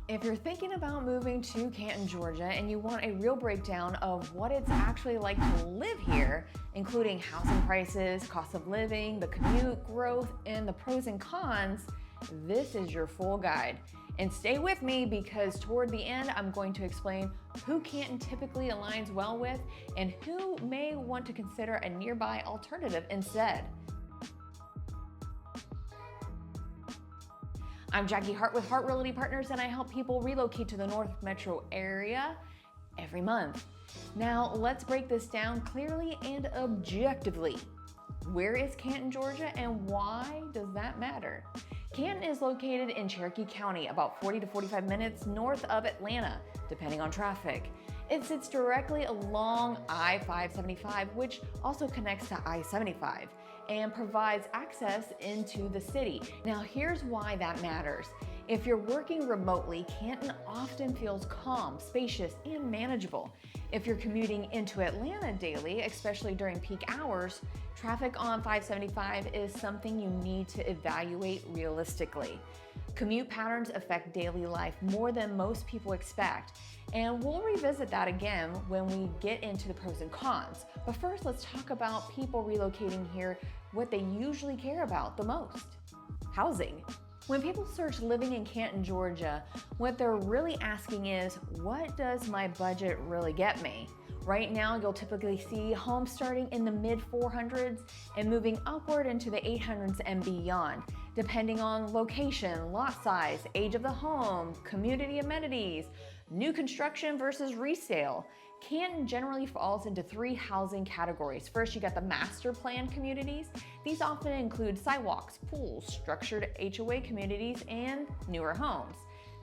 If you're thinking about moving to Canton, Georgia, and you want a real breakdown of what it's actually like to live here, including housing prices, cost of living, the commute, growth, and the pros and cons, this is your full guide. And stay with me because toward the end, I'm going to explain who Canton typically aligns well with and who may want to consider a nearby alternative instead. I'm Jackie Hart with Hart Realty Partners, and I help people relocate to the North Metro area every month. Now, let's break this down clearly and objectively. Where is Canton, Georgia, and why does that matter? Canton is located in Cherokee County, about 40 to 45 minutes north of Atlanta, depending on traffic. It sits directly along I-575, which also connects to I-75 and provides access into the city. Now, here's why that matters. If you're working remotely, Canton often feels calm, spacious, and manageable. If you're commuting into Atlanta daily, especially during peak hours, traffic on 575 is something you need to evaluate realistically. Commute patterns affect daily life more than most people expect, and we'll revisit that again when we get into the pros and cons. But first, let's talk about people relocating here, what they usually care about the most: housing. When people search living in Canton, Georgia, what they're really asking is, what does my budget really get me? Right now, you'll typically see homes starting in the mid 400s and moving upward into the 800s and beyond, depending on location, lot size, age of the home, community amenities, new construction versus resale. Canton generally falls into three housing categories. First, you got the master plan communities. These often include sidewalks, pools, structured HOA communities, and newer homes.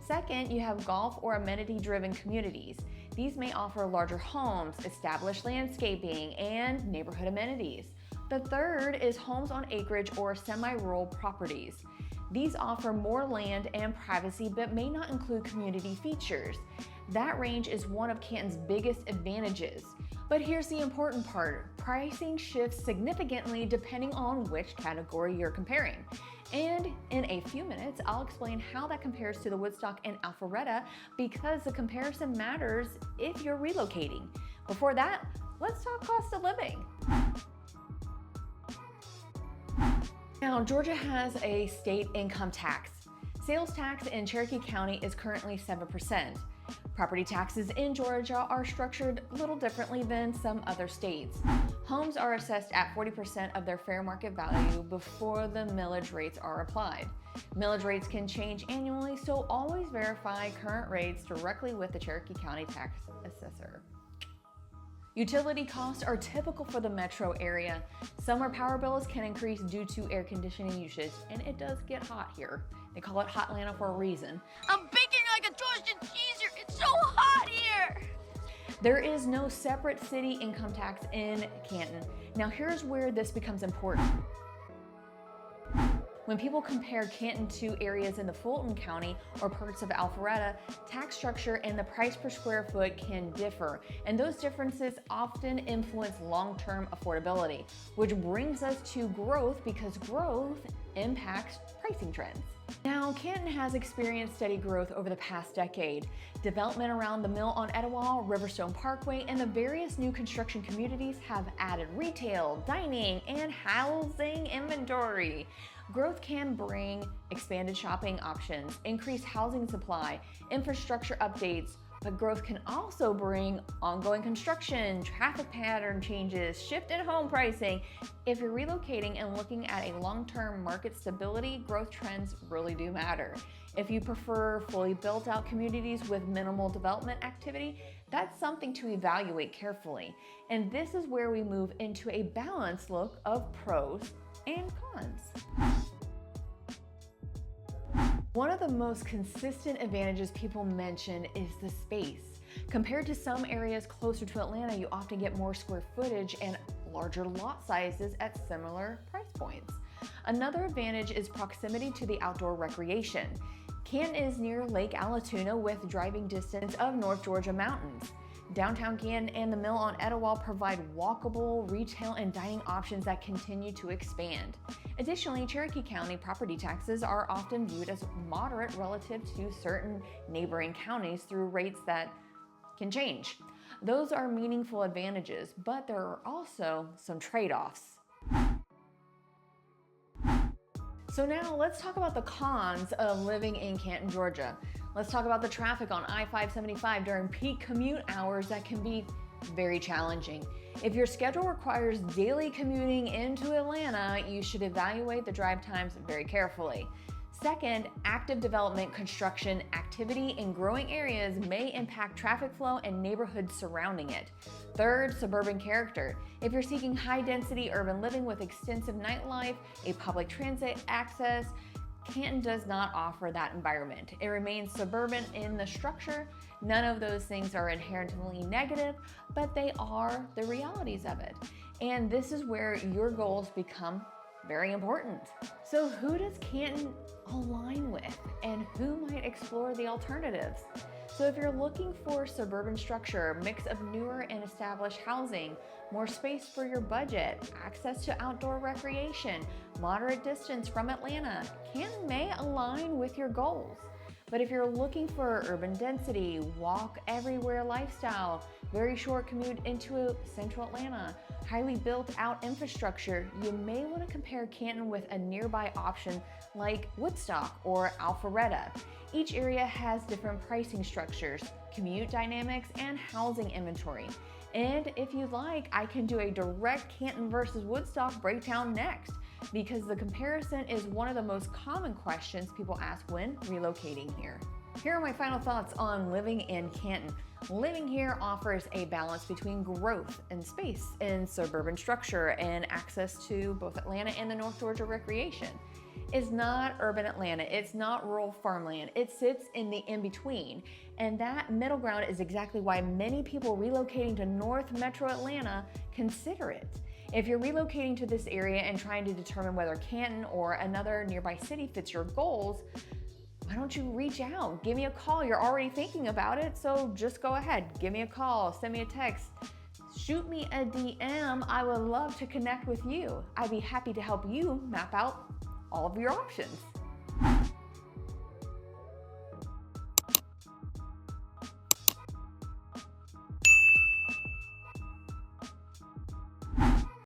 Second, you have golf or amenity-driven communities. These may offer larger homes, established landscaping, and neighborhood amenities. The third is homes on acreage or semi-rural properties. These offer more land and privacy but may not include community features. That range is one of Canton's biggest advantages. But here's the important part: pricing shifts significantly depending on which category you're comparing. And in a few minutes, I'll explain how that compares to the Woodstock and Alpharetta, because the comparison matters if you're relocating. Before that, let's talk cost of living. Now, Georgia has a state income tax. Sales tax in Cherokee County is currently 7%. Property taxes in Georgia are structured a little differently than some other states. Homes are assessed at 40% of their fair market value before the millage rates are applied. Millage rates can change annually, so always verify current rates directly with the Cherokee County tax assessor. Utility costs are typical for the metro area. Summer power bills can increase due to air conditioning usage, and it does get hot here. They call it Hot Atlanta for a reason. I'm baking like a Georgian cheese here. It's so hot here. There is no separate city income tax in Canton. Now, here's where this becomes important. When people compare Canton to areas in the Fulton County or parts of Alpharetta, tax structure and the price per square foot can differ, and those differences often influence long-term affordability, which brings us to growth, because growth impacts pricing trends. Now, Canton has experienced steady growth over the past decade. Development around the mill on Etowah, Riverstone Parkway, and the various new construction communities have added retail, dining, and housing inventory. Growth can bring expanded shopping options, increased housing supply, infrastructure updates, but growth can also bring ongoing construction, traffic pattern changes, shift in home pricing. If you're relocating and looking at a long-term market stability, growth trends really do matter. If you prefer fully built-out communities with minimal development activity, that's something to evaluate carefully. And this is where we move into a balanced look of pros and cons. One of the most consistent advantages people mention is the space. Compared to some areas closer to Atlanta, you often get more square footage and larger lot sizes at similar price points. Another advantage is proximity to the outdoor recreation. Canton is near Lake Allatoona with driving distance of North Georgia mountains. Downtown Canton and the Mill on Etowah provide walkable retail and dining options that continue to expand. Additionally, Cherokee County property taxes are often viewed as moderate relative to certain neighboring counties through rates that can change. Those are meaningful advantages, but there are also some trade-offs. So now let's talk about the cons of living in Canton, Georgia. Let's talk about the traffic on I-575 during peak commute hours that can be very challenging. If your schedule requires daily commuting into Atlanta, you should evaluate the drive times very carefully. Second, active development construction activity in growing areas may impact traffic flow and neighborhoods surrounding it. Third, suburban character. If you're seeking high-density urban living with extensive nightlife, a public transit access, Canton does not offer that environment. It remains suburban in the structure. None of those things are inherently negative, but they are the realities of it. And this is where your goals become very important. So who does Canton align with, and who might explore the alternatives? So if you're looking for suburban structure, mix of newer and established housing, more space for your budget, access to outdoor recreation, moderate distance from Atlanta, Canton may align with your goals. But if you're looking for urban density, walk everywhere lifestyle, very short commute into central Atlanta, highly built out infrastructure, you may want to compare Canton with a nearby option like Woodstock or Alpharetta. Each area has different pricing structures, commute dynamics, and housing inventory. And if you'd like, I can do a direct Canton versus Woodstock breakdown next, because the comparison is one of the most common questions people ask when relocating here. Here are my final thoughts on living in Canton. Living here offers a balance between growth and space and suburban structure and access to both Atlanta and the North Georgia recreation. It's not urban Atlanta, it's not rural farmland, it sits in the in-between. And that middle ground is exactly why many people relocating to North Metro Atlanta consider it. If you're relocating to this area and trying to determine whether Canton or another nearby city fits your goals, why don't you reach out? Give me a call. You're already thinking about it, so just go ahead. Give me a call, send me a text, shoot me a DM. I would love to connect with you. I'd be happy to help you map out all of your options.